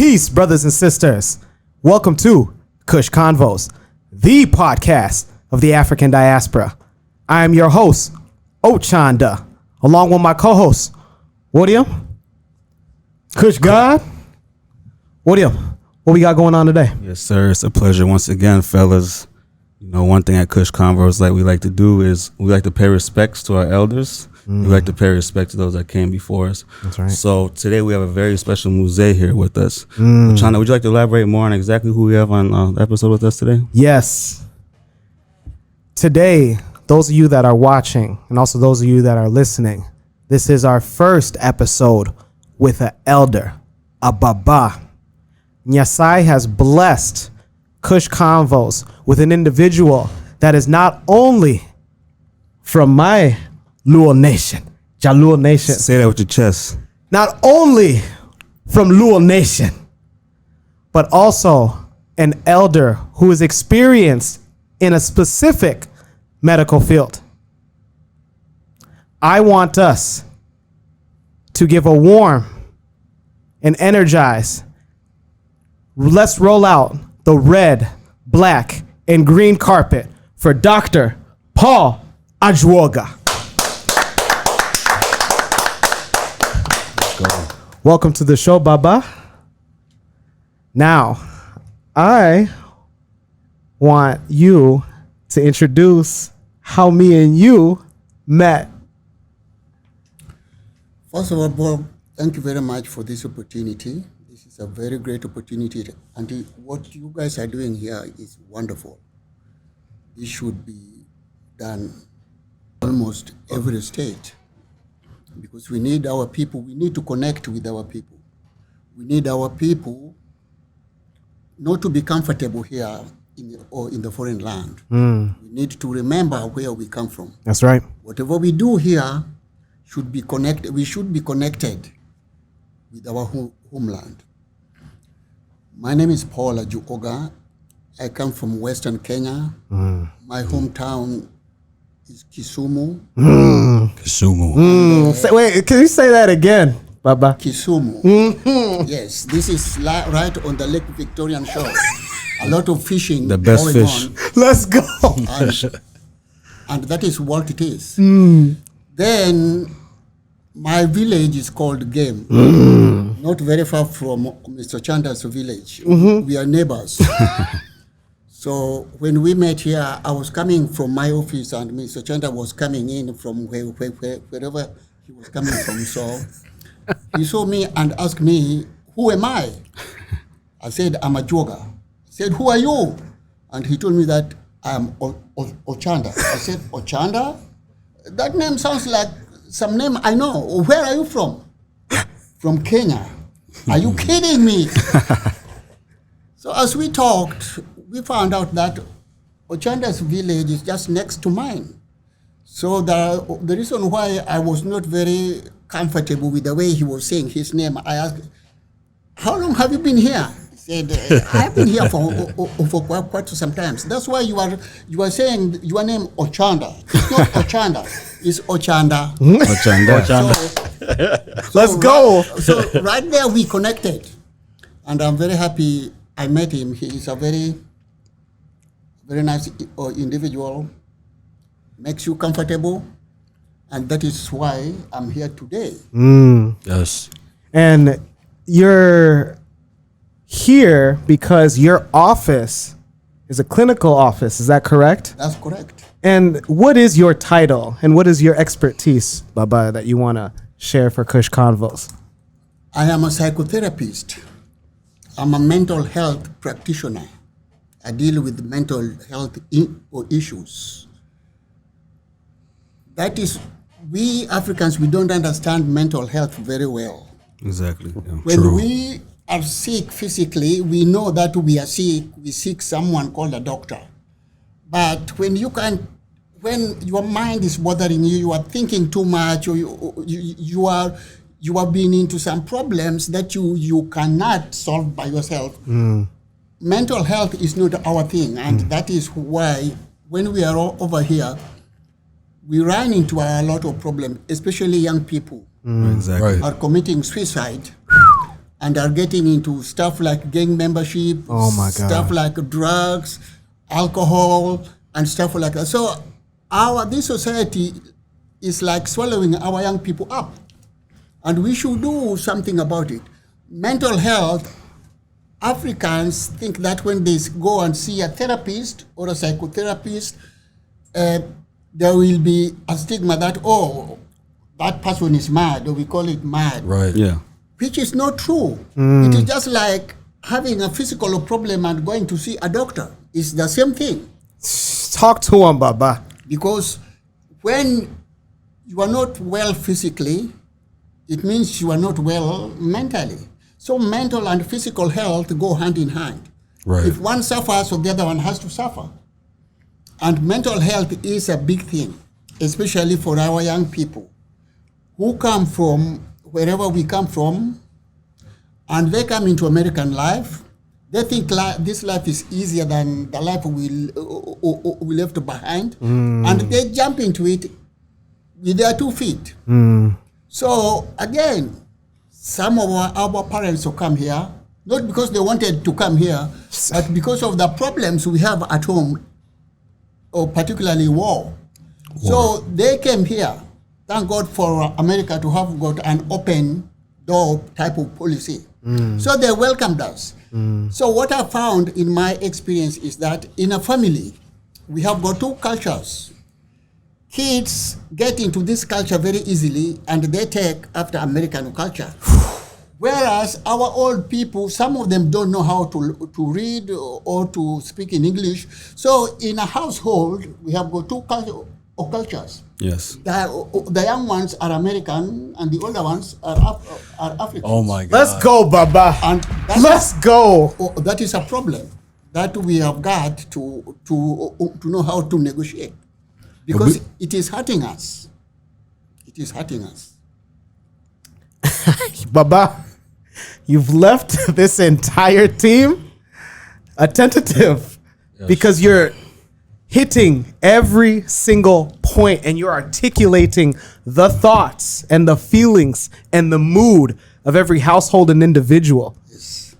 Peace, brothers and sisters. Welcome to Kush Convos, the podcast of the African diaspora. I am your host, Ochanda, along with my co-host, William, Kush God. William, what we got going on today? Yes, sir. It's a pleasure once again, fellas. You know, one thing at Kush Convos like we like to do is we like to pay respects to our elders. We like to pay respect to those that came before us. That's right. So today we have a very special musée here with us. Chana, would you like to elaborate more on exactly who we have on the episode with us today? Yes. Today, those of you that are watching and also those of you that are listening, this is our first episode with an elder, a Baba. Nyasai has blessed Kush Convos with an individual that is not only from my Luo Nation, Jalua Nation. Say that with your chest. Not only from Luo Nation, but also an elder who is experienced in a specific medical field. I want us to give a warm and energized, let's roll out the red, black, and green carpet for Dr. Paul Ajukoga. Welcome to the show, Baba. Now, I want you to introduce how me and you met. First of all, Bob, thank you very much for this opportunity. This is a very great opportunity. And what you guys are doing here is wonderful. This should be done almost every state. Because we need our people, we need to connect with our people. We need our people not to be comfortable here in the foreign land. We need to remember where we come from. That's right. Whatever we do here should be connected. We should be connected with our homeland. My name is Paul Ajukoga. I come from Western Kenya. My hometown is Kisumu. Kisumu. Wait, can you say that again, Baba? Kisumu. Yes, this is right on the Lake Victorian shore. A lot of fishing The best going fish. on. Let's go. And that is what it is. Then my village is called Game. Not very far from Mr. Chanda's village. We are neighbors. So when we met here, I was coming from my office and Mr. Chanda was coming in from wherever he was coming from. So he saw me and asked me, who am I? I said, I'm a Joga. He said, who are you? And he told me that I'm Ochanda. I said, Ochanda? That name sounds like some name I know. Where are you from? From Kenya. Are you kidding me? So as we talked, we found out that Ochanda's village is just next to mine. So the reason why I was not very comfortable with the way he was saying his name, I asked, how long have you been here? He said, I've been here for quite some time. That's why you are saying your name Ochanda. It's not Ochanda, it's Ochanda. Ochanda. Let's go. So right there we connected. And I'm very happy I met him. He is a very nice individual, makes you comfortable, and that is why I'm here today. Yes. And you're here because your office is a clinical office. Is that correct? That's correct. And what is your title and what is your expertise, Baba, that you want to share for Kush Convos? I am a psychotherapist. I'm a mental health practitioner. I deal with mental health issues. That is, we Africans, we don't understand mental health very well. Exactly. Yeah. When we are sick physically, we know that we are sick. We seek someone called a doctor. But when your mind is bothering you, you are thinking too much, or you are being into some problems that you cannot solve by yourself. Mental health is not our thing, and that is why when we are over here, we run into a lot of problems, especially young people Exactly. are committing suicide and are getting into stuff like gang membership, Oh my stuff God. like drugs, alcohol, and stuff like that. So this society is like swallowing our young people up, and we should do something about it. Mental health, Africans think that when they go and see a therapist or a psychotherapist, there will be a stigma that, oh, that person is mad, or we call it mad. Right. Yeah. Which is not true. It is just like having a physical problem and going to see a doctor. It's the same thing. Talk to him, Baba. Because when you are not well physically, it means you are not well mentally. So mental and physical health go hand in hand. Right. If one suffers, so the other one has to suffer. And mental health is a big thing, especially for our young people who come from wherever we come from, and they come into American life. They think this life is easier than the life we left behind, and they jump into it with their 2 feet. So again, some of our parents who come here, not because they wanted to come here, but because of the problems we have at home, or particularly war. So they came here. Thank God for America to have got an open door type of policy. So they welcomed us. So what I found in my experience is that in a family, we have got 2 cultures. Kids get into this culture very easily, and they take after American culture. Whereas our old people, some of them don't know how to read or to speak in English. So in a household, we have got 2 cultures. Yes. The young ones are American, and the older ones are African. Oh my God. Let's go, Baba. And Let's go. that is a problem that we have got to know how to negotiate, because it is hurting us. It is hurting us. Baba, you've left this entire team attentive because you're hitting every single point and you're articulating the thoughts and the feelings and the mood of every household and individual. Yes.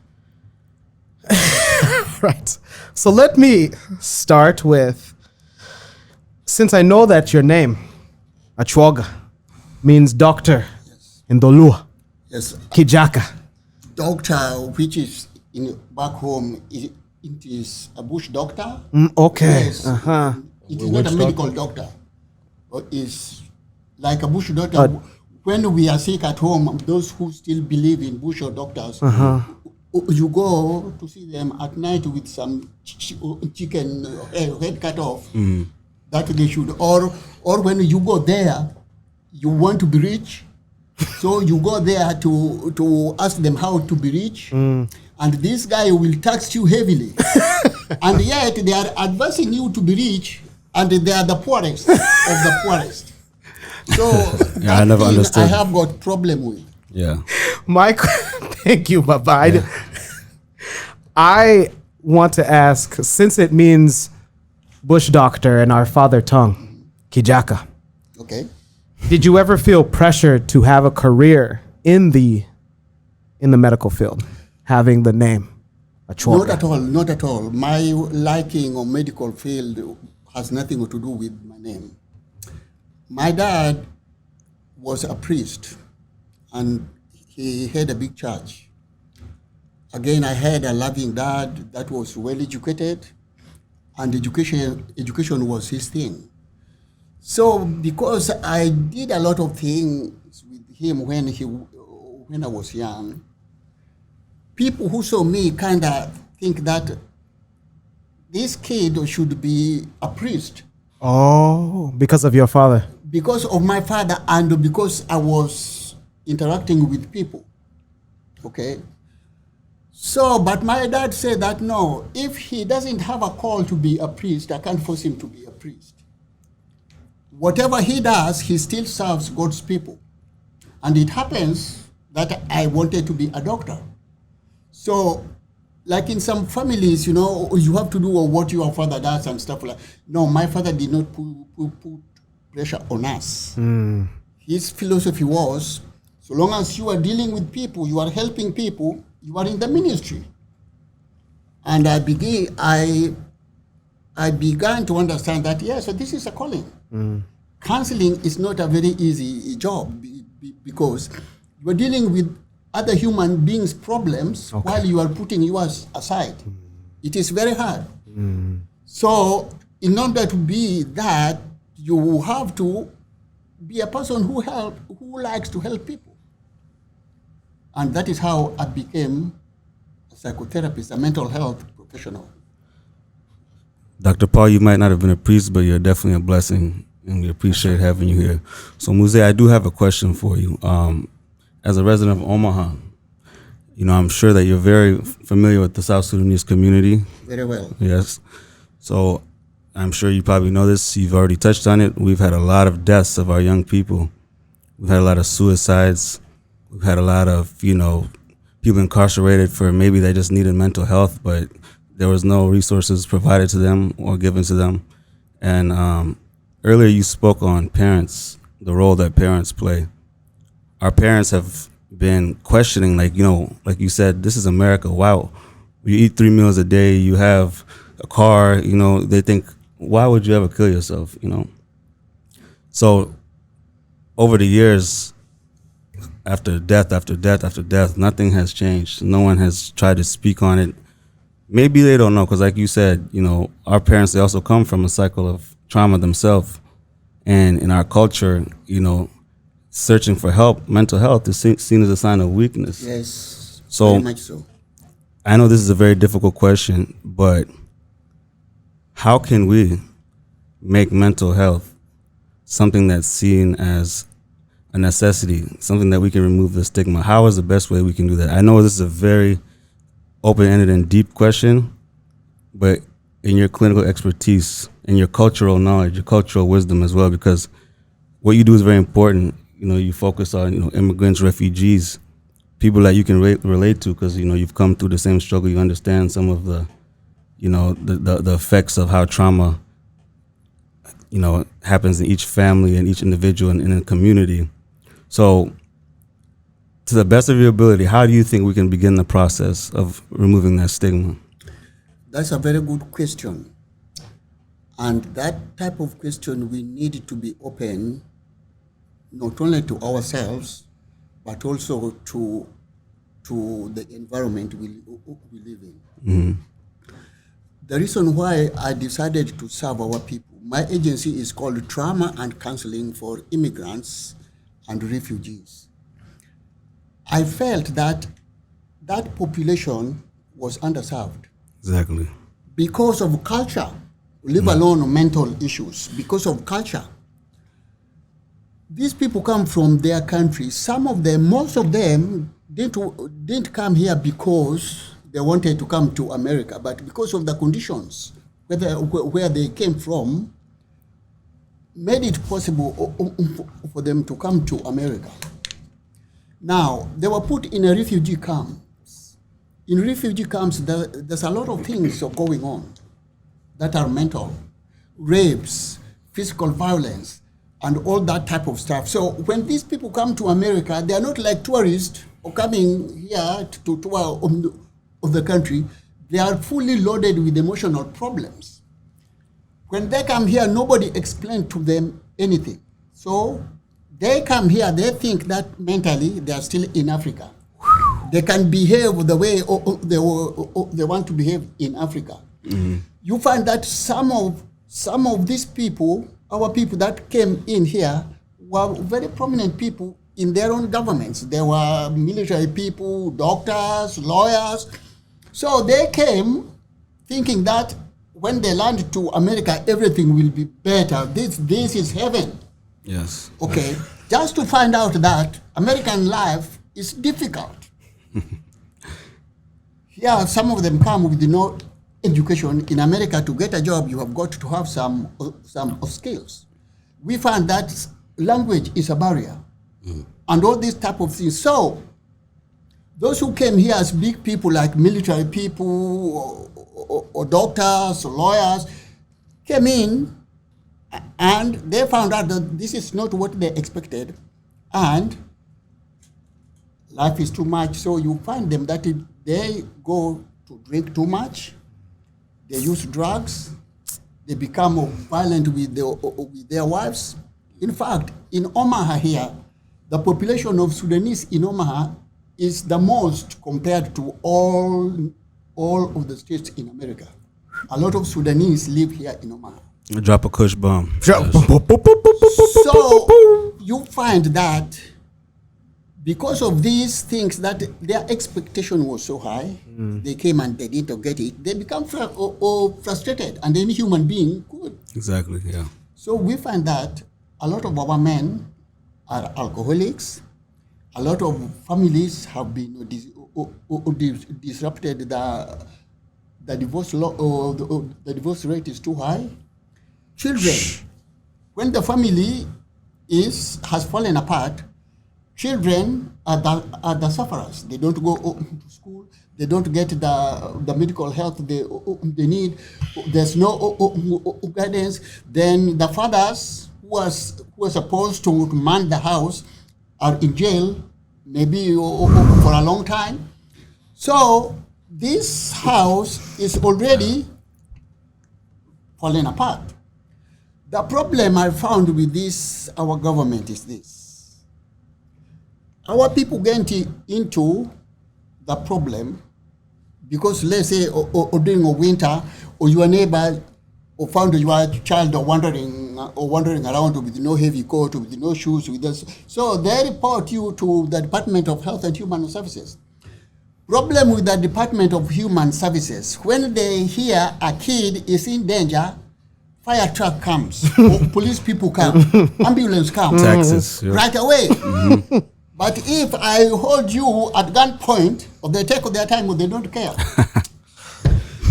Right. So let me start with, since I know that your name, Ajukoga, means doctor in Dolua, Yes. Kijaka. Doctor, which is back home, it is a bush doctor. Okay. Yes. Uh-huh. It is not a medical doctor. But it's like a bush doctor. When we are sick at home, those who still believe in bush or doctors, you go to see them at night with some chicken head cut off. That they should, or when you go there, you want to be rich, so you go there to ask them how to be rich, and this guy will tax you heavily, and yet they are advising you to be rich, and they are the poorest of the poorest. So Yeah, I never understood. I have got problem with. Yeah. Mike, thank you, Baba. I want to ask, since it means bush doctor in our father tongue, Kijaka, Okay. did you ever feel pressured to have a career in the medical field, having the name Ajukoga? Not at all, not at all. My liking of medical field has nothing to do with my name. My dad was a priest, and he had a big church. Again, I had a loving dad that was well educated, and education was his thing. So because I did a lot of things with him when I was young, people who saw me kind of think that this kid should be a priest Oh, because of your father. because of my father and because I was interacting with people. Okay? So, but my dad said that no, if he doesn't have a call to be a priest, I can't force him to be a priest. Whatever he does, he still serves God's people. And it happens that I wanted to be a doctor. So, like in some families, you know, you have to do what your father does and stuff like that. No, my father did not put pressure on us. His philosophy was, So long as you are dealing with people, you are helping people, you are in the ministry. And I began to understand that, yes, so this is a calling. Counseling is not a very easy job because you are dealing with other human beings' problems while you are putting yours aside. It is very hard. So in order to be that, you have to be a person who likes to help people. And that is how I became a psychotherapist, a mental health professional. Dr. Paul, you might not have been a priest, but you're definitely a blessing, and we appreciate having you here. So, Muse, I do have a question for you. As a resident of Omaha, I'm sure that you're very familiar with the South Sudanese community. Very well. Yes. So, I'm sure you probably know this. You've already touched on it. We've had a lot of deaths of our young people. We've had a lot of suicides. We've had a lot of, people incarcerated for maybe they just needed mental health, but there was no resources provided to them or given to them. And earlier you spoke on parents, the role that parents play. Our parents have been questioning, like you said, this is America. Wow, you eat 3 meals a day, you have a car, they think, why would you ever kill yourself, So over the years, after death, nothing has changed. No one has tried to speak on it. Maybe they don't know, because like you said, our parents, they also come from a cycle of trauma themselves. And in our culture, searching for help, mental health is seen as a sign of weakness. Yes, so very much so. I know this is a very difficult question, but how can we make mental health something that's seen as a necessity, something that we can remove the stigma? How is the best way we can do that? I know this is a very open-ended and deep question, but in your clinical expertise, in your cultural knowledge, your cultural wisdom as well, because what you do is very important. You focus on, immigrants, refugees, people that you can relate to, because, you've come through the same struggle. You understand some of the, the effects of how trauma, happens in each family and each individual and in a community. So, to the best of your ability, how do you think we can begin the process of removing that stigma? That's a very good question. And that type of question, we need to be open, not only to ourselves, but also to the environment we live in. Mm-hmm. The reason why I decided to serve our people, my agency is called Trauma and Counseling for Immigrants and Refugees. I felt that that population was underserved. Exactly. Because of culture, leave alone mental issues, because of culture. These people come from their countries. Some of them, most of them, didn't come here because they wanted to come to America, but because of the conditions where they came from, made it possible for them to come to America. Now, they were put in a refugee camps. In refugee camps, there's a lot of things going on that are mental, rapes, physical violence, and all that type of stuff. So when these people come to America, they are not like tourists or coming here to tour of the country. They are fully loaded with emotional problems. When they come here, nobody explained to them anything. So they come here, they think that mentally they are still in Africa. They can behave the way they want to behave in Africa. Mm-hmm. You find that some of these people, our people that came in here, were very prominent people in their own governments. They were military people, doctors, lawyers. So they came thinking that when they land to America, everything will be better. This is heaven. Yes. Okay. Just to find out that American life is difficult. Here, some of them come with no education. In America, to get a job, you have got to have some skills. We find that language is a barrier, and all these type of things. So, those who came here as big people, like military people or doctors or lawyers, came in, and they found out that this is not what they expected, and Life is too much. So you find them that they go to drink too much. They use drugs. They become violent with their wives. In fact, in Omaha here, the population of Sudanese in Omaha is the most compared to all of the states in America. A lot of Sudanese live here in Omaha. Drop a kush bomb. So you find that because of these things that their expectation was so high, they came and they didn't get it, they become frustrated, and any human being could. Exactly, yeah. So we find that a lot of our men are alcoholics. A lot of families have been disrupted. The divorce law, the divorce rate is too high. Children, when the family has fallen apart, children are the sufferers. They don't go to school. They don't get the medical health they need. There's no guidance. Then the fathers who are supposed to man the house are in jail, maybe for a long time. So this house is already falling apart. The problem I found with this, our government, is this. Our people get into the problem because, let's say, or during a winter, or your neighbor or found your child wandering around with no heavy coat, with no shoes, with this. So they report you to the Department of Health and Human Services. Problem with the Department of Human Services, when they hear a kid is in danger, fire truck comes, or police people come, ambulance comes, Taxes, yeah. right away. But if I hold you at gunpoint, or they take their time, or they don't care.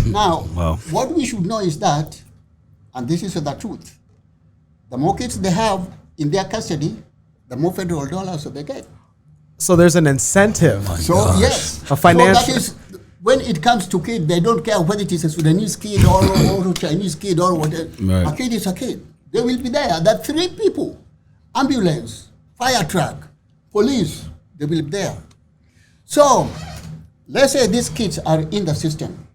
Now, what we should know is that, and this is the truth, the more kids they have in their custody, the more federal dollars they get. So there's an incentive. Yes. A financial. So that is, when it comes to kids, they don't care whether it is a Sudanese kid or a Chinese kid or whatever. Right. A kid is a kid. They will be there. That 3 people, ambulance, fire truck, police, they will be there. So let's say these kids are in the system.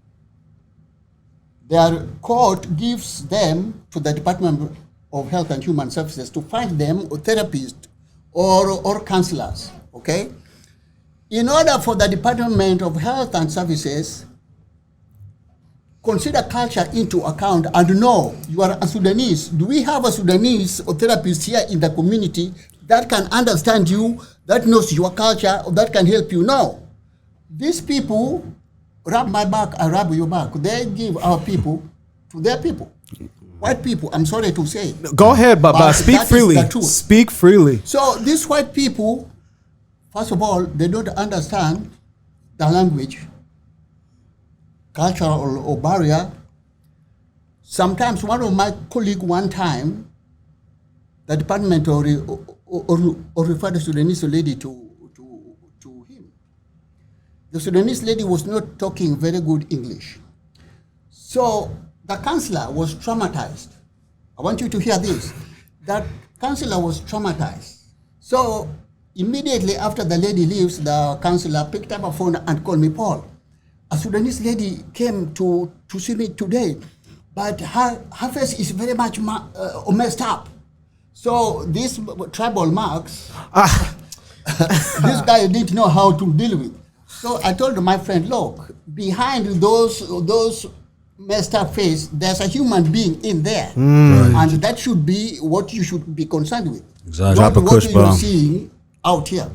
Their court gives them to the Department of Health and Human Services to find them a therapist or counselors, okay? In order for the Department of Health and Services consider culture into account and know you are a Sudanese. Do we have a Sudanese or therapist here in the community that can understand you, that knows your culture, or that can help you? No. These people rub my back, I rub your back. They give our people to their people. White people, I'm sorry to say. Go ahead, but speak freely. Speak freely. So these white people, first of all, they don't understand the language, culture or barrier. Sometimes one of my colleagues one time, the department or referred the Sudanese lady to him. The Sudanese lady was not talking very good English. So the counselor was traumatized. I want you to hear this. That counselor was traumatized. So immediately after the lady leaves, the counselor picked up a phone and called me, Paul. A Sudanese lady came to see me today, but her face is very much messed up. So these tribal marks, this guy didn't know how to deal with. So I told my friend, look, behind those messed up face, there's a human being in there. And that should be what you should be concerned with. Exactly. Not what you're seeing out here.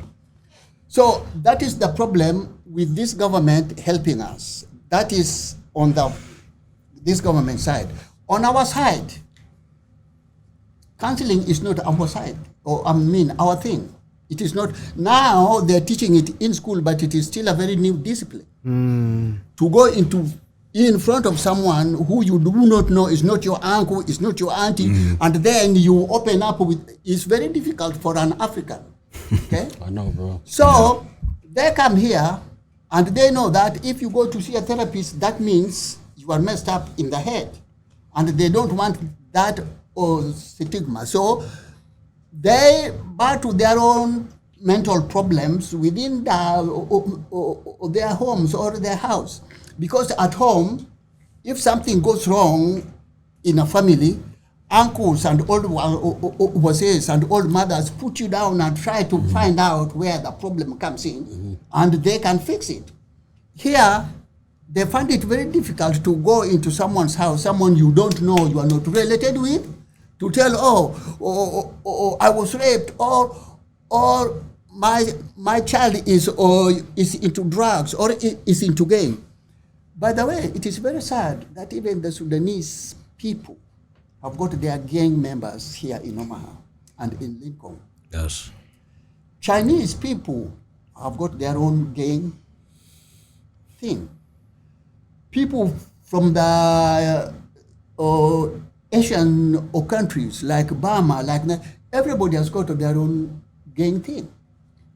So that is the problem with this government helping us. That is on this government side. On our side, counseling is not our side, or our thing. It is not. Now they're teaching it in school, but it is still a very new discipline. To go in front of someone who you do not know, is not your uncle, is not your auntie, and then you open up with, it's very difficult for an African. Okay? I know, bro. So they come here and they know that if you go to see a therapist, that means you are messed up in the head. And they don't want that stigma. So they bow to their own mental problems within their homes or their house. Because at home, if something goes wrong in a family, uncles and old overseers and old mothers put you down and try to find out where the problem comes in, and they can fix it. Here, they find it very difficult to go into someone's house, someone you don't know, you are not related with, to tell, I was raped, or my child is into drugs or is into gang. By the way, it is very sad that even the Sudanese people have got their gang members here in Omaha and in Lincoln. Yes. Chinese people have got their own gang thing. People from the Asian countries like Burma, everybody has got their own gang thing.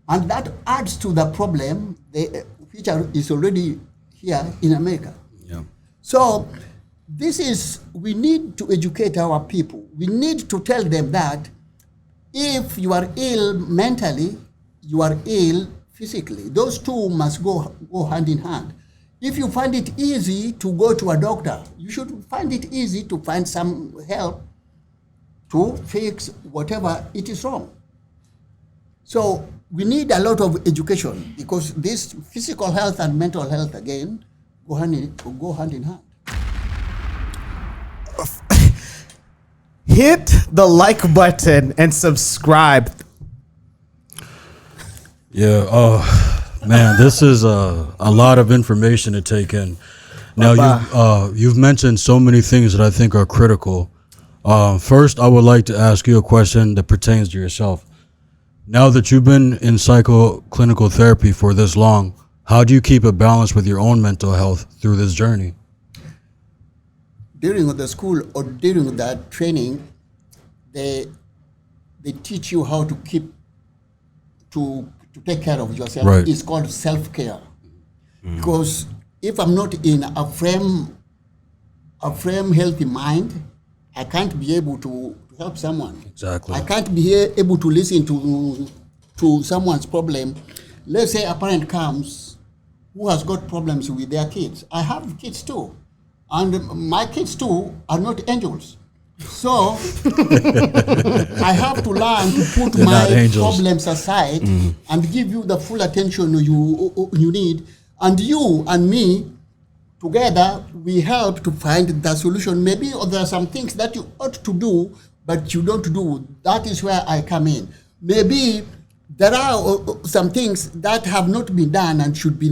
And that adds to the problem which is already here in America. Yeah. So we need to educate our people. We need to tell them that if you are ill mentally, you are ill physically. Those two must go hand in hand. If you find it easy to go to a doctor, you should find it easy to find some help to fix whatever it is wrong. So we need a lot of education, because this physical health and mental health, again, go hand in hand. Hit the like button and subscribe. Yeah, man, this is a lot of information to take in. Now, you've mentioned so many things that I think are critical. First, I would like to ask you a question that pertains to yourself. Now that you've been in psychoclinical therapy for this long, how do you keep a balance with your own mental health through this journey? During the school or during that training, they teach you how to take care of yourself. Right. It's called self-care. Because if I'm not in a frame healthy mind, I can't be able to help someone. Exactly. I can't be able to listen to someone's problem. Let's say a parent comes who has got problems with their kids. I have kids too. And my kids too are not angels. So I have to learn to put my problems aside and give you the full attention you need. And you and me, together, we help to find the solution. Maybe there are some things that you ought to do, but you don't do. That is where I come in. Maybe there are some things that have not been done and should be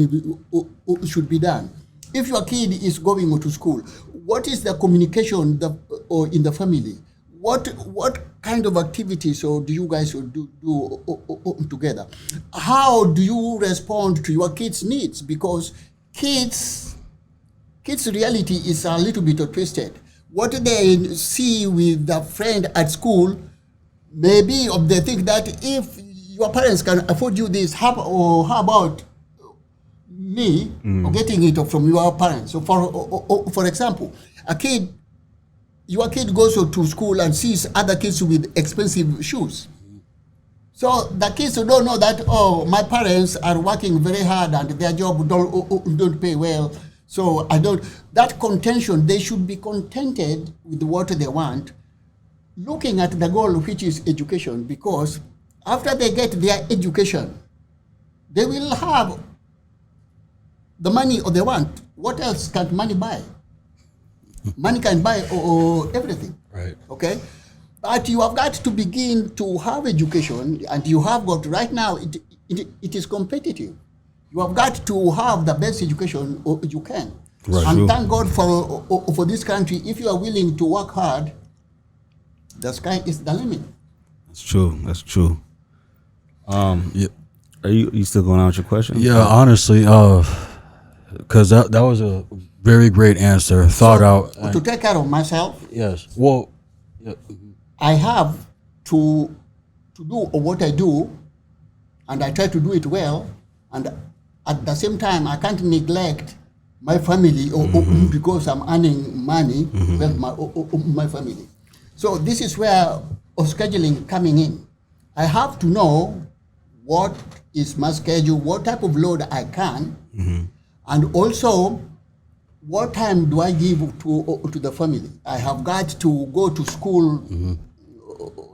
done. If your kid is going to school, what is the communication in the family? What kind of activities do you guys do together? How do you respond to your kids' needs? Because kids' reality is a little bit twisted. What they see with the friend at school, maybe they think that if your parents can afford you this, how about me getting it from your parents? So for example, your kid goes to school and sees other kids with expensive shoes. So the kids don't know that, my parents are working very hard and their job don't pay well. So that contention, they should be contented with what they want, looking at the goal, which is education, because after they get their education, they will have the money they want. What else can money buy? Money can buy everything. Right. Okay? But you have got to begin to have education, and you have got, right now, it is competitive. You have got to have the best education you can. Right. And thank God for this country. If you are willing to work hard, the sky is the limit. That's true. Yeah. Are you still going on with your question? Yeah, honestly, because that was a very great answer, thought out. To take care of myself, Yes. Well, yeah. I have to do what I do, and I try to do it well, and at the same time, I can't neglect my family because I'm earning money to help my family. So this is where scheduling coming in. I have to know what is my schedule, what type of load I can, and also what time do I give to the family. I have got to go to school,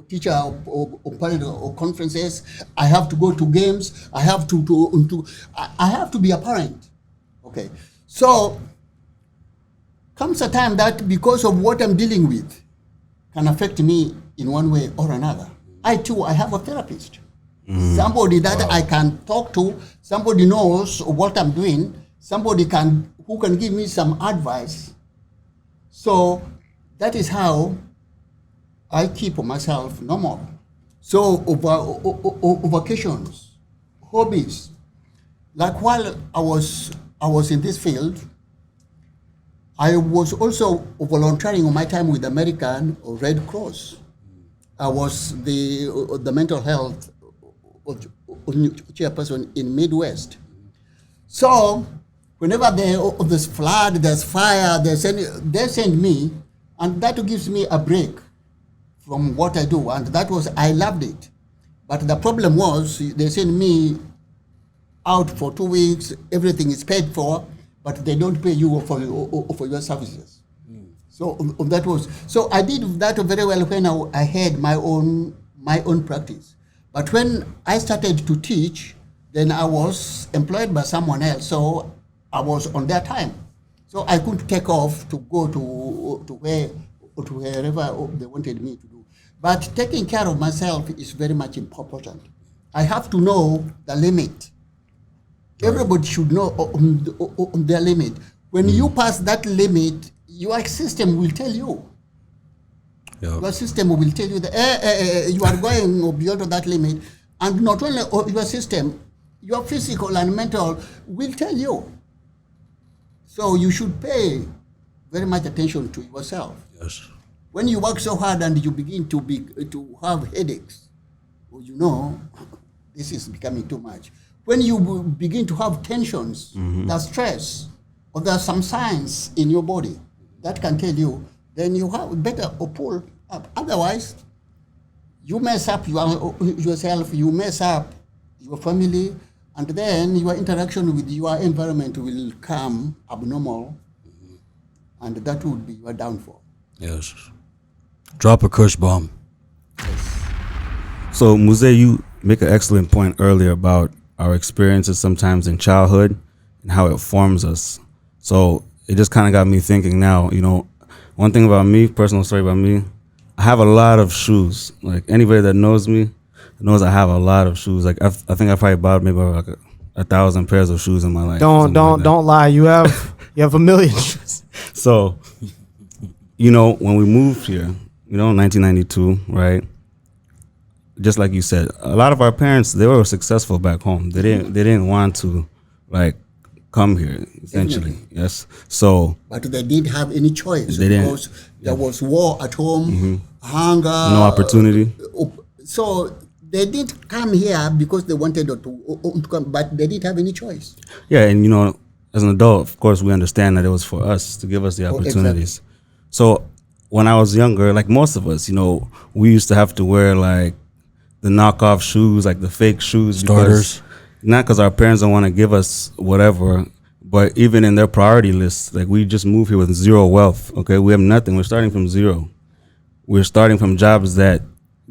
teacher or parent or conferences. I have to go to games. I have I have to be a parent. Okay, so comes a time that because of what I'm dealing with can affect me in one way or another. I have a therapist. Somebody that I can talk to, somebody knows what I'm doing, somebody who can give me some advice. So that is how I keep myself normal. So vacations, hobbies, like while I was in this field, I was also volunteering on my time with the American Red Cross. I was the mental health chairperson in Midwest. So whenever there's flood, there's fire, they send me, and that gives me a break from what I do, and I loved it. But the problem was they send me out for 2 weeks, everything is paid for, but they don't pay you for your services. So so I did that very well when I had my own practice. But when I started to teach, then I was employed by someone else, so I was on their time. So I couldn't take off to go to wherever they wanted me to do. But taking care of myself is very much important. I have to know the limit. Everybody should know on their limit. When you pass that limit, your system will tell you. Yep. Your system will tell you that you are going beyond that limit. And not only your system, your physical and mental will tell you. So you should pay very much attention to yourself. Yes. When you work so hard and you begin to have headaches, well, you know, this is becoming too much. When you begin to have tensions, there's stress, or there's some signs in your body that can tell you, then you have better pull up. Otherwise, you mess up yourself, you mess up your family, and then your interaction with your environment will come abnormal, and that would be your downfall. Yes. Drop a Kush bomb. So, Muse, you make an excellent point earlier about our experiences sometimes in childhood and how it forms us. So it just kind of got me thinking now, you know, one thing about me, personal story about me, I have a lot of shoes. Like anybody that knows me knows I have a lot of shoes. Like I think I probably bought maybe like 1,000 pairs of shoes in my life. Don't lie. You have a million shoes. So, you know, when we moved here, you know, in 1992, right? Just like you said, a lot of our parents, they were successful back home. They didn't want to like come here, essentially. Definitely. Yes. So, but they didn't have any choice because there was war at home, hunger, no opportunity. So they didn't come here because they wanted to come, but they didn't have any choice. Yeah, and you know, as an adult, of course, we understand that it was for us to give us the opportunities. Exactly. So when I was younger, like most of us, you know, we used to have to wear like the knockoff shoes, like the fake shoes. Starters. Not because our parents don't want to give us whatever, but even in their priority list, like we just moved here with zero wealth, okay? We have nothing. We're starting from zero. We're starting from jobs that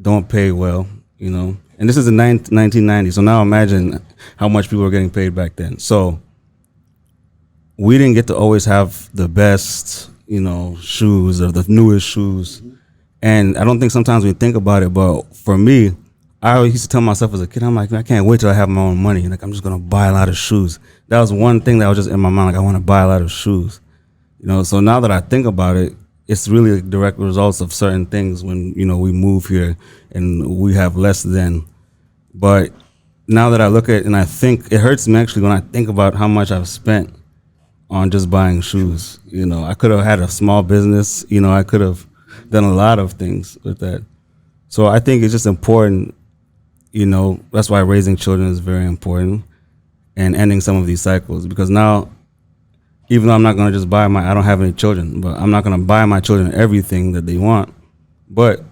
don't pay well, you know? And this is in 1990, so now imagine how much people were getting paid back then. So we didn't get to always have the best, you know, shoes or the newest shoes. And I don't think sometimes we think about it, but for me, I used to tell myself as a kid, I'm like, I can't wait till I have my own money. Like, I'm just going to buy a lot of shoes. That was one thing that was just in my mind. Like, I want to buy a lot of shoes. You know, so now that I think about it, it's really direct results of certain things when, you know, we move here and we have less than. But now that I look at it and I think, it hurts me actually when I think about how much I've spent on just buying shoes. You know, I could have had a small business. You know, I could have done a lot of things with that. So I think it's just important. You know, that's why raising children is very important and ending some of these cycles. Because now, even though I'm not going to just I don't have any children, but I'm not going to buy my children everything that they want. But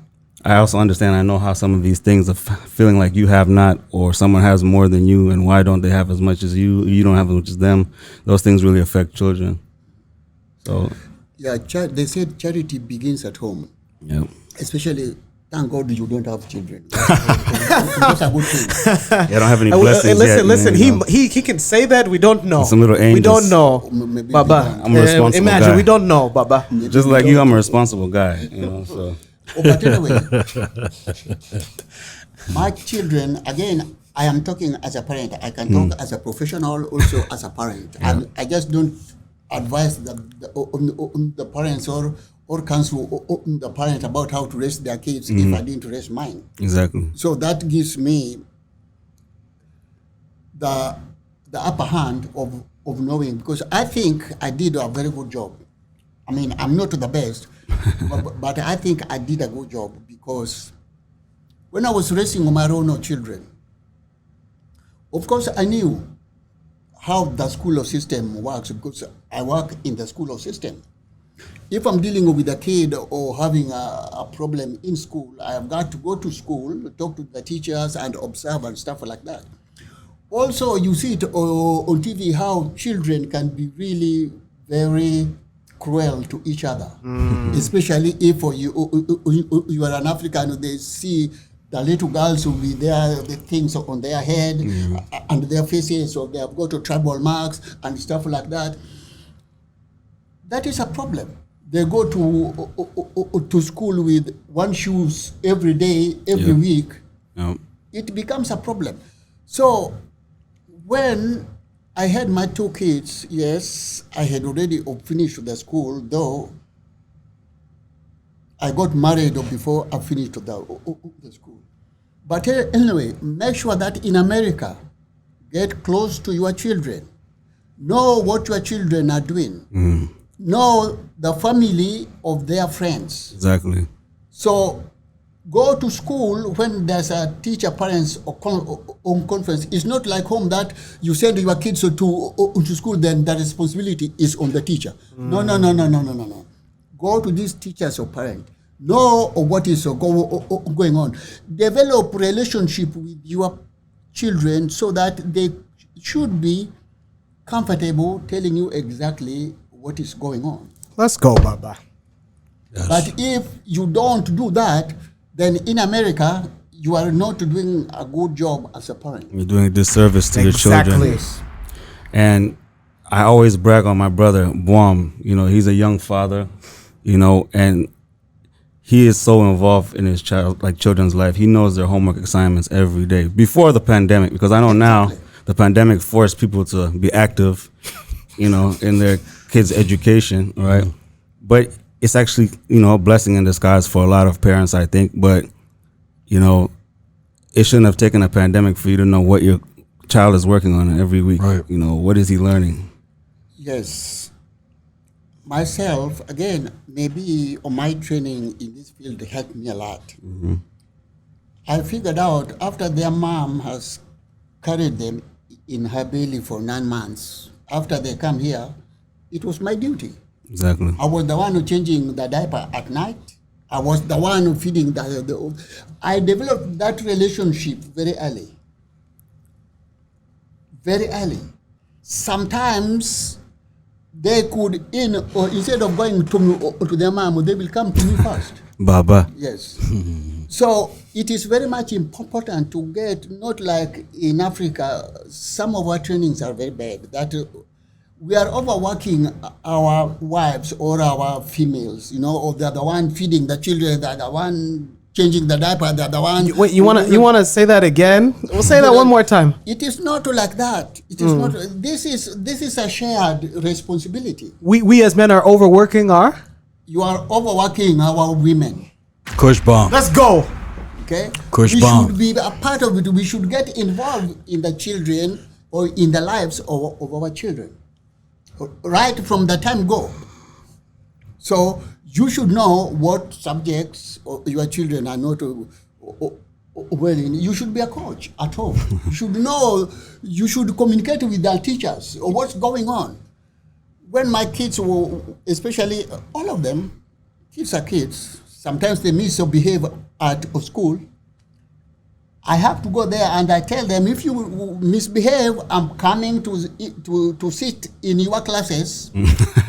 I also understand. I know how some of these things of feeling like you have not, or someone has more than you, and why don't they have as much as you? You don't have as much as them. Those things really affect children. So, yeah, they said charity begins at home. yeah. Especially, thank God you don't have children. That's a good thing. I don't have any blessings yet. Listen. Man, you know? He can say that. We don't know. Some little angels. We don't know, Maybe Baba. I'm a responsible Imagine guy. we don't know, Baba. Just like you, I'm a responsible guy. You know, so. But anyway, my children, again, I am talking as a parent. I can talk as a professional, also as a parent. I just don't advise the parents or counsel the parent about how to raise their kids if I didn't raise mine. Exactly. So that gives me the upper hand of knowing, because I think I did a very good job. I mean, I'm not the best, but I think I did a good job, because when I was raising my own children, of course I knew how the school of system works, because I work in the school of system. If I'm dealing with a kid or having a problem in school, I have got to go to school, talk to the teachers and observe and stuff like that. Also, you see it on TV how children can be really very cruel to each other, especially if you are an African. They see the little girls will be there, the things on their head and their faces, so they have got tribal marks and stuff like that. That is a problem. They go to school with one shoes every day, every week. Yep. It becomes a problem. So when I had my two kids, yes, I had already finished the school, though I got married before I finished the school. But anyway, make sure that in America, get close to your children. Know what your children are doing. Know the family of their friends. Exactly. So go to school when there's a teacher parents or conference. It's not like home that you send your kids to school, then the responsibility is on the teacher. No. Go to these teachers or parents. Know what is going on. Develop relationship with your children so that they should be comfortable telling you exactly what is going on. Let's go, Baba. Yes. But if you don't do that, then in America, you are not doing a good job as a parent. You're doing a disservice to your children. And I always brag on my brother, Buam. You know, he's a young father, you know, and he is so involved in his children's life. He knows their homework assignments every day. Before the pandemic, because I know now the pandemic forced people to be active, you know, in their kids' education, right? But it's actually, you know, a blessing in disguise for a lot of parents, I think. But, you know, it shouldn't have taken a pandemic for you to know what your child is working on every week. Right. You know, what is he learning? Yes. Myself, again, maybe my training in this field helped me a lot. I figured out after their mom has carried them in her belly for 9 months, after they come here, it was my duty. Exactly. I was the one who changing the diaper at night. I was the one who feeding I developed that relationship very early. Very early. Sometimes they could or instead of going to their mom, they will come to me first. Baba. Yes. So it is very much important to get, not like in Africa, some of our trainings are very bad, that we are overworking our wives or our females, you know, or they're the one feeding the children, they're the one changing the diaper, they're the one. Wait, you wanna say that again? We'll say that one more time. It is not like that. It is not. This is a shared responsibility. We as men are overworking our. You are overworking our women. Kush bomb. Let's go. Okay? Kush we bomb. should be a part of it. We should get involved in the children or in the lives of our children. Right from the time go. So you should know what subjects your children are not well in. You should be a coach at home. You should know, you should communicate with their teachers or what's going on. When my kids were, especially all of them, kids are kids. Sometimes they misbehave at a school, I have to go there and I tell them, if you misbehave, I'm coming to sit in your classes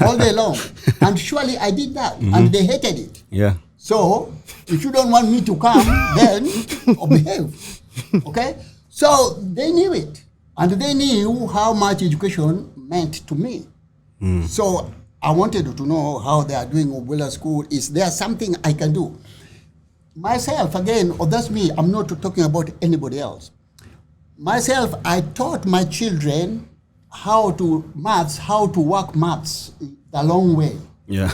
all day long. And surely I did that, and they hated it. Yeah. So if you don't want me to come, then behave. Okay? So they knew it, and they knew how much education meant to me. So I wanted to know how they are doing Obuela School. Is there something I can do? Myself, again, or that's me, I'm not talking about anybody else. Myself, I taught my children how to work maths the long way. Yeah.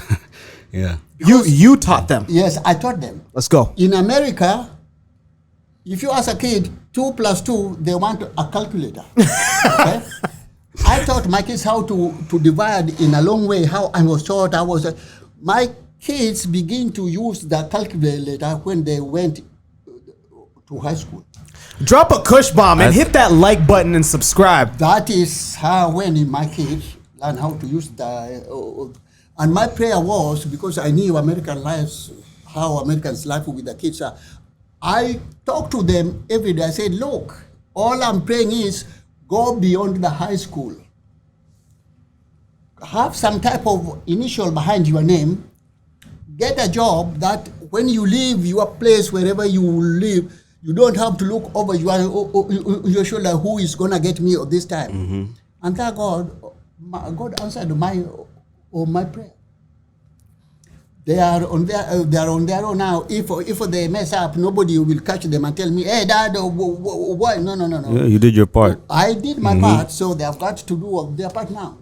Yeah. You taught them. Yes, I taught them. Let's go. In America, if you ask a kid 2 + 2, they want a calculator. Okay? I taught my kids how to divide in a long way, how I was taught. My kids begin to use the calculator when they went to high school. Drop a Kush bomb and hit that like button and subscribe. That is how when my kids learn how to use and my prayer was, because I knew American lives, how Americans live with the kids are, I talk to them every day. I said, look, all I'm praying is go beyond the high school. Have some type of initial behind your name. Get a job that when you leave your place, wherever you live, you don't have to look over your shoulder, who is going to get me this time. And thank God, God answered my prayer. They are on their own now. If they mess up, nobody will catch them and tell me, hey, Dad, why? No. Yeah, you did your part. I did my part, so they have got to do their part now.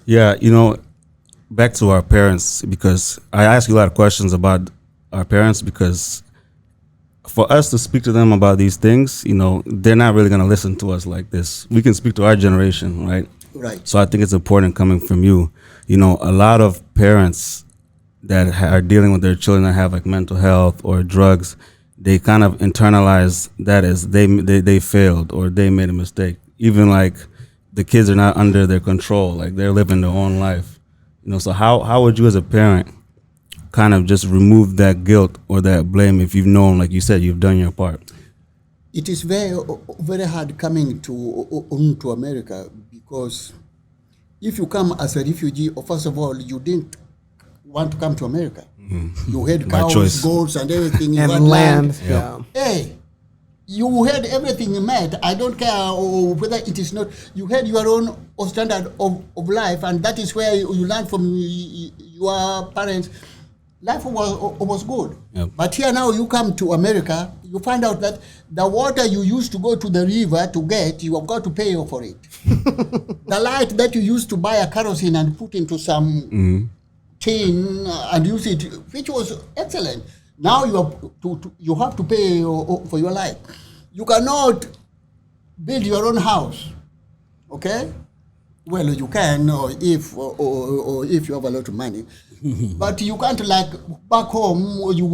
Yeah, back to our parents, because I ask you a lot of questions about our parents, because for us to speak to them about these things, they're not really going to listen to us like this. We can speak to our generation, right? Right. So I think it's important coming from you. A lot of parents that are dealing with their children that have like mental health or drugs, they kind of internalize that as they failed or they made a mistake. Even like the kids are not under their control, like they're living their own life. So how would you as a parent kind of just remove that guilt or that blame if you've known, like you said, you've done your part? It is very, very hard coming to America, because if you come as a refugee, first of all, you didn't want to come to America. You had cows, goats, and everything. You and had land. Yeah. Hey, you had everything met. I don't care whether it is not. You had your own standard of life, and that is where you learn from your parents. Life was good. Yep. But here now you come to America, you find out that the water you used to go to the river to get, you have got to pay for it. The light that you used to buy a kerosene and put into some tin and use it, which was excellent. Now you have to pay for your life. You cannot build your own house, okay? Well, you can, or if you have a lot of money, but you can't, like back home. You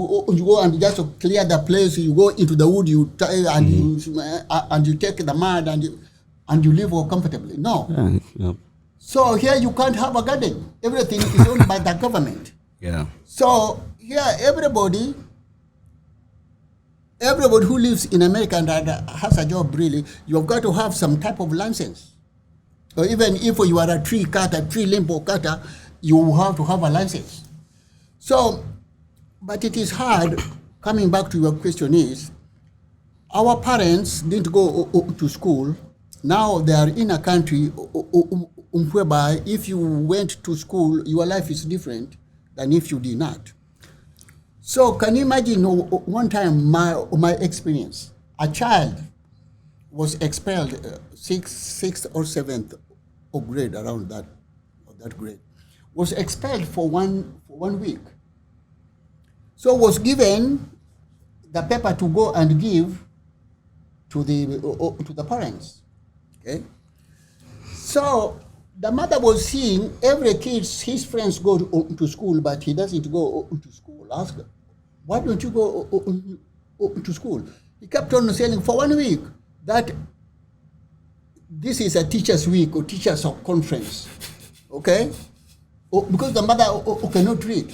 go and just clear the place. You go into the wood, and you take the mud and you live comfortably. No. Yeah, yep. So here you can't have a garden. Everything is owned by the government. Yeah. So here everybody who lives in America and has a job, really, you have got to have some type of license. Or even if you are a tree limb cutter, you have to have a license. So, but it is hard. Coming back to your question is, our parents didn't go to school. Now they are in a country whereby if you went to school, your life is different than if you did not. So can you imagine one time my experience? A child was expelled, sixth or seventh grade, around that grade, was expelled for one week. So was given the paper to go and give to the parents. Okay. So the mother was seeing every kid, his friends go to school, but he doesn't go to school. Ask her, why don't you go to school? He kept on saying for 1 week that this is a teacher's week or teacher's conference, okay? Because the mother cannot read.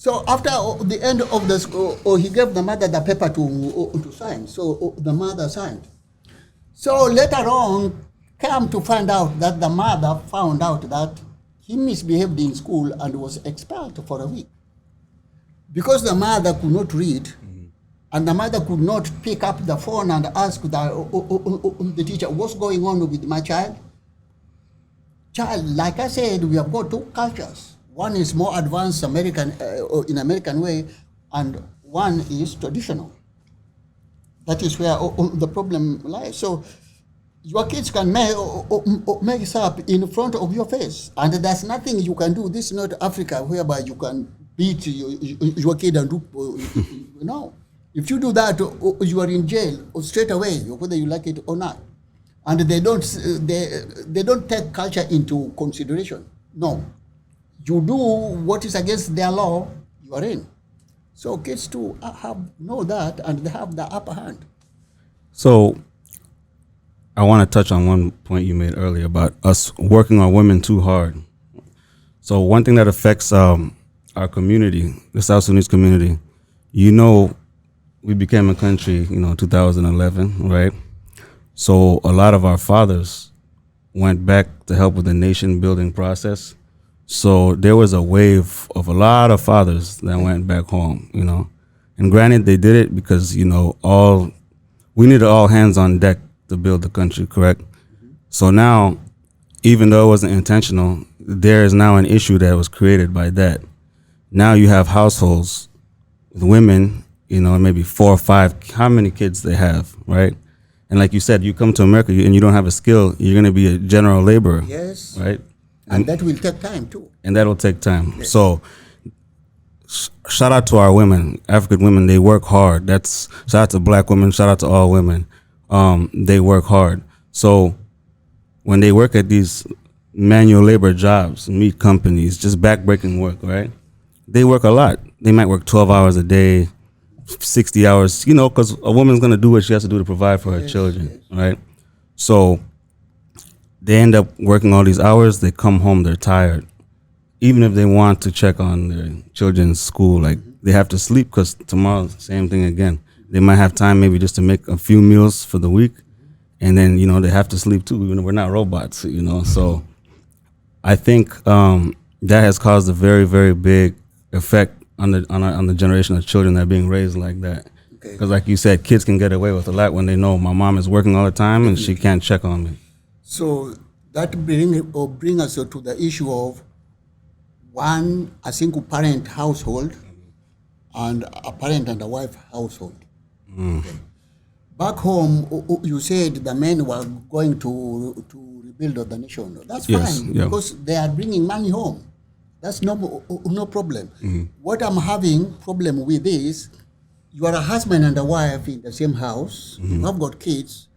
So after the end of the school, he gave the mother the paper to sign. So the mother signed. So later on, come to find out that the mother found out that he misbehaved in school and was expelled for a week. Because the mother could not read, and the mother could not pick up the phone and ask the teacher, what's going on with my child? Like I said, we have got two cultures. One is more advanced American, in American way, and one is traditional. That is where the problem lies. So your kids can mess up in front of your face, and there's nothing you can do. This is not Africa, whereby you can beat your kid and do, no. If you do that, you are in jail straight away, whether you like it or not. And they don't take culture into consideration. No. You do what is against their law, you are in. So kids too know that, and they have the upper hand. So I want to touch on one point you made earlier about us working on women too hard. So one thing that affects our community, the South Sudanese community, we became a country, 2011, right? So a lot of our fathers went back to help with the nation building process. So there was a wave of a lot of fathers that went back home, And granted, they did it because, we needed all hands on deck to build the country, correct? So now, even though it wasn't intentional, there is now an issue that was created by that. Now you have households with women, maybe 4 or 5, how many kids they have, right? And like you said, you come to America and you don't have a skill, you're going to be a general laborer. Yes. Right? And that will take time too. And that'll take time. Yes. So shout out to our women, African women, they work hard. Shout out to black women, shout out to all women. They work hard. So when they work at these manual labor jobs, meat companies, just backbreaking work, right? They work a lot. They might work 12 hours a day, 60 hours, because a woman's going to do what she has to do to provide for her children, right? So they end up working all these hours. They come home, they're tired. Even if they want to check on their children's school, they have to sleep because tomorrow, same thing again. They might have time maybe just to make a few meals for the week. And then, they have to sleep too. We're not robots, So I think that has caused a very, very big effect on the generation of children that are being raised like that. Because like you said, kids can get away with a lot when they know my mom is working all the time and she can't check on me. So that bring us to the issue of a single parent household and a parent and a wife household. Okay. Back home, you said the men were going to rebuild the nation. That's fine, because they are bringing money home. That's no problem. Mm-hmm. What I'm having problem with is you are a husband and a wife in the same house. Mm-hmm. You have got kids,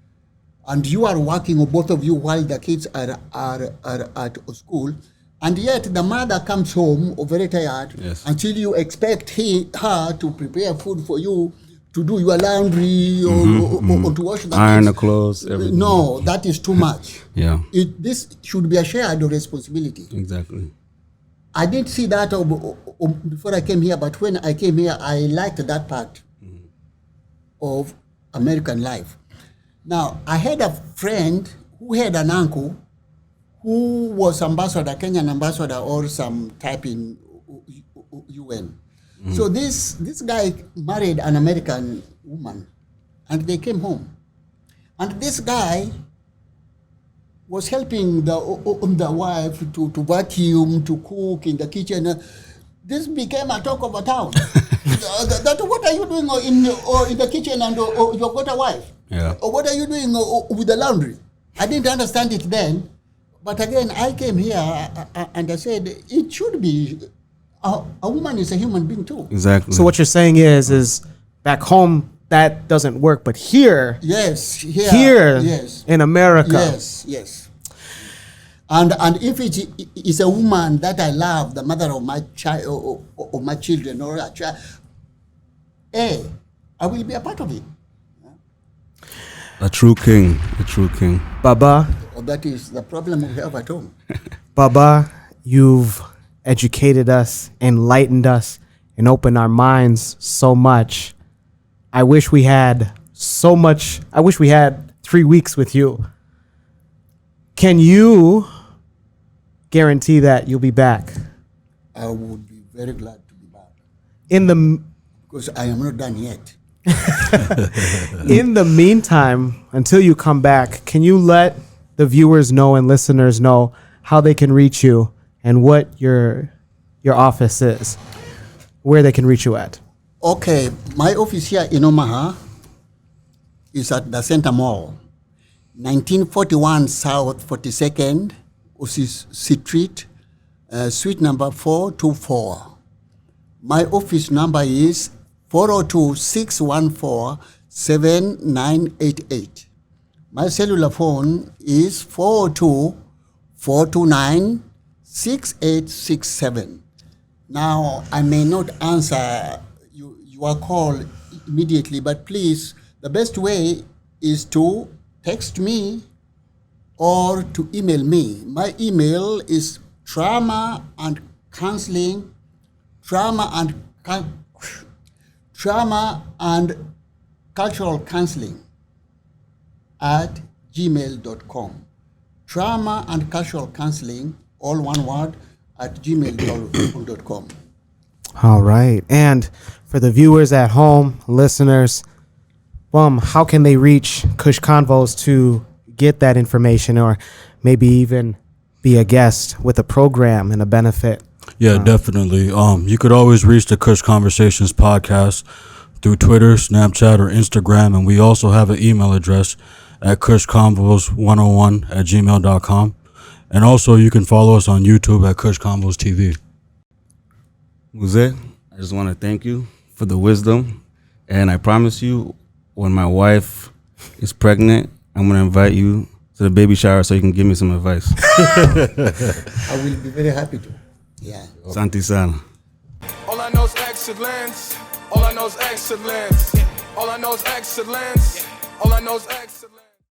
and you are working, or both of you, while the kids are at school, and yet the mother comes home very tired until you expect her to prepare food for you, to do your laundry or to wash the iron the clothes, everything. No, that is too much. This should be a shared responsibility. Exactly. I didn't see that before I came here, but when I came here, I liked that part of American life. Now, I had a friend who had an uncle who was ambassador, Kenyan ambassador, or some type in UN. So this guy married an American woman, and they came home. And this guy was helping the wife to vacuum, to cook in the kitchen. This became a talk of a town. What are you doing in the kitchen and you've got a wife? Or what are you doing with the laundry? I didn't understand it then. But again, I came here and I said, it should be, a woman is a human being too. Exactly. So what you're saying is back home, that doesn't work, but here, here in America, yes. And if it is a woman that I love, the mother of my child or my children or a child, I will be a part of it. A true king. Baba. That is the problem we have at home. Baba, you've educated us, enlightened us, and open our minds so much. I wish we had 3 weeks with you. Can you guarantee that you'll be back? I would be very glad to be back. Because I am not done yet. In the meantime, until you come back, can you let the viewers know and listeners know how they can reach you and what your office is, where they can reach you at? Okay, my office here in Omaha is at the Center Mall, 1941 South 42nd, Osis Street, suite number 424. My office number is 402-614-7988. My cellular phone is 402-429-6867. Now, I may not answer your call immediately, but please, the best way is to text me or to email me. My email is trauma and cultural counseling at gmail.com. Trauma and cultural counseling, all one word, at gmail.com. All right. And for the viewers at home, listeners, how can they reach Kush Convos to get that information or maybe even be a guest with a program and a benefit? Yeah, definitely. You could always reach the Kush Conversations podcast through Twitter, Snapchat, or Instagram. And we also have an email address at kushconvos101@gmail.com. And also you can follow us on YouTube at Kush Convos TV. Jose, I just want to thank you for the wisdom. And I promise you, when my wife is pregnant, I'm going to invite you to the baby shower so you can give me some advice. I will be very happy to. Yeah. Santi Sana. All I know is excellence. All I know is excellence. All I know is excellence. All I know is excellence.